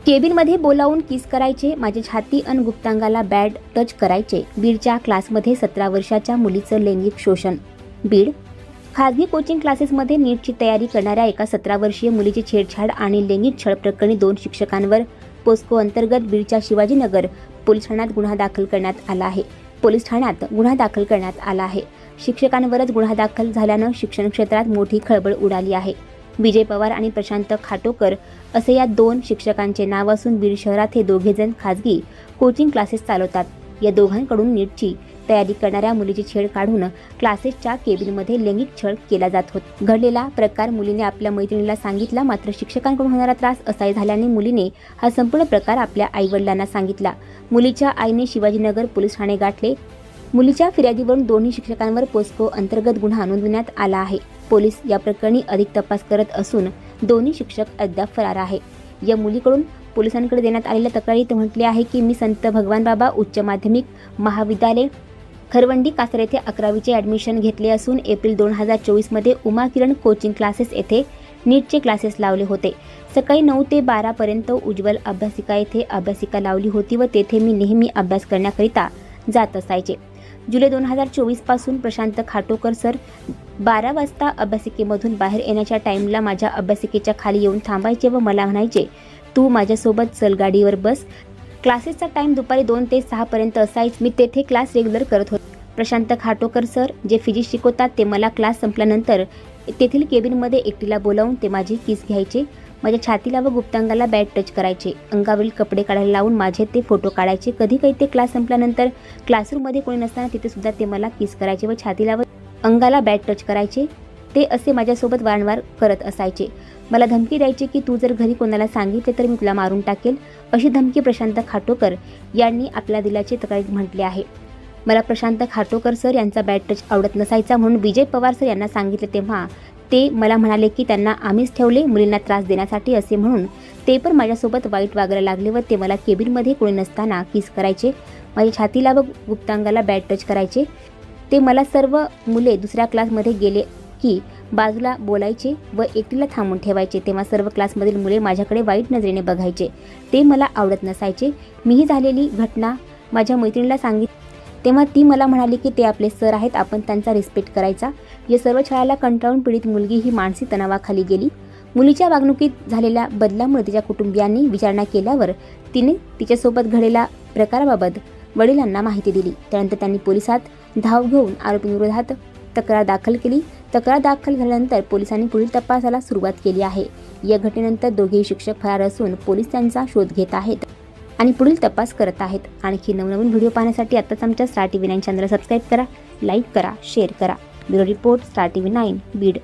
केबिनमध्ये बोलावून किस करायचे, माझी छाती अन गुप्तांगाला बॅड टच करायचे. बीडच्या क्लासमध्ये 17 वर्षाच्या मुलीचं लैंगिक शोषण. बीड खासगी कोचिंग क्लासेसमध्ये नीटची तयारी करणाऱ्या एका 17 वर्षीय मुलीची छेडछाड आणि लैंगिक छळ प्रकरणी 2 शिक्षकांवर पोस्को अंतर्गत बीडच्या शिवाजीनगर पोलीस ठाण्यात गुन्हा दाखल करण्यात आला आहे. शिक्षकांवरच गुन्हा दाखल झाल्यानं शिक्षण क्षेत्रात मोठी खळबळ उडाली आहे. विजय पवार आणि प्रशांत खाटोकर असे या 2 शिक्षकांचे नाव असून बीड शहरात हे दोघेजण खासगी कोचिंग क्लासेस चालवतात. या दोघांकडून नीटची तयारी करणाऱ्या मुलीची छेड काढून क्लासेसच्या केबिनमध्ये लैंगिक छळ केला जात होता. घडलेला प्रकार मुलीने आपल्या मैत्रिणीला सांगितला, मात्र शिक्षकांकडून होणारा त्रास असाही झाल्याने मुलीने हा संपूर्ण प्रकार आपल्या आईवडिलांना सांगितला. मुलीच्या आईने शिवाजीनगर पोलीस ठाणे गाठले. मुलीच्या फिर्यादीवरून दोन्ही शिक्षकांवर पोस्को अंतर्गत गुन्हा नोंदवण्यात आला आहे. पोलीस या प्रकरणी अधिक तपास करत असून दोन्ही शिक्षक अद्याप फरार आहे. या मुलीकडून पोलिसांकडे देण्यात आलेल्या तक्रारीत म्हटले आहे की मी संत भगवानबाबा उच्च माध्यमिक महाविद्यालय खरवंडी कासार येथे 11वीचे ॲडमिशन घेतले असून एप्रिल 2024 मध्ये उमा किरण कोचिंग क्लासेस येथे नीटचे क्लासेस लावले होते. सकाळी 9 ते 12 पर्यंत उज्ज्वल अभ्यासिका येथे अभ्यासिका लावली होती व तेथे मी नेहमी अभ्यास करण्याकरिता जात असायचे. जुलै 2024 पासून प्रशांत खाटोकर सर 12 वाजता अभ्यासिकेमधून बाहेर येण्याच्या टाईमला माझ्या अभ्यासिकेच्या खाली येऊन थांबायचे व मला म्हणायचे, तू माझ्यासोबत चल गाडीवर बस. क्लासेसचा टाईम दुपारी 2 ते 6 पर्यंत असायचा. मी तेथे क्लास रेग्युलर करत होते. प्रशांत खाटोकर सर जे फिजिक्स शिकवतात ते मला क्लास संपल्यानंतर तेथील केबिनमध्ये एकटीला बोलावून ते माझी किस घ्यायचे. माझ्या छातीला व गुप्तांगाला बॅड टच करायचे. अंगावरील कपडे काढायला लावून माझे ते फोटो काढायचे. कधी काही ते क्लास संपल्यानंतर क्लासरूममध्ये कोणी नसताना तिथे सुद्धा ते मला किस करायचे व छातीला व अंगाला बॅड टच करायचे. ते असे माझ्यासोबत वारंवार करत असायचे. मला धमकी द्यायचे की तू जर घरी कोणाला सांगितले तर मी तुला मारून टाकेल, अशी धमकी प्रशांत खाटोकर यांनी आपल्या दिल्याचे तक्रारीत म्हटले आहे. मला प्रशांत खाटोकर सर यांचा बॅड टच आवडत नसायचा म्हणून विजय पवार सर यांना सांगितले तेव्हा ते मला म्हणाले की त्यांना आम्हीच ठेवले मुलींना त्रास देण्यासाठी असे म्हणून ते पण माझ्यासोबत वाईट वागायला लागले व ते मला केबिनमध्ये कोणी नसताना किस करायचे. माझ्या छातीला व गुप्तांगाला बॅड टच करायचे. ते मला सर्व मुले दुसऱ्या क्लासमध्ये गेले की बाजूला बोलायचे व एकटीला थांबून ठेवायचे. तेव्हा सर्व क्लासमधील मुले माझ्याकडे वाईट नजरेने बघायचे. ते मला आवडत नसायचे. मीही झालेली घटना माझ्या मैत्रिणीला सांगितली तेव्हा ती मला म्हणाली की ते आपले सर आहेत, आपण त्यांचा रिस्पेक्ट करायचा. या सर्व छळाला कंटाळून पीडित मुलगी ही मानसिक तणावाखाली गेली. मुलीच्या वागणुकीत झालेल्या बदलामुळे तिच्या कुटुंबियांनी विचारणा केल्यावर तिने तिच्यासोबत घडलेल्या प्रकाराबाबत वडिलांना माहिती दिली. त्यानंतर त्यांनी पोलिसात धाव घेऊन आरोपींविरोधात तक्रार दाखल केली. तक्रार दाखल झाल्यानंतर पोलिसांनी पुढील तपासाला सुरुवात केली आहे. या घटनेनंतर दोघेही शिक्षक फरार असून पोलीस त्यांचा शोध घेत आहेत आणि पुढील तपास करत आहेत. आणखी नवनवीन व्हिडिओ पाहण्यासाठी आताच आमच्या स्टार TV 9 चॅनलला सबस्क्राईब करा, लाईक करा, शेअर करा. Bureau report, star TV 9 Beed.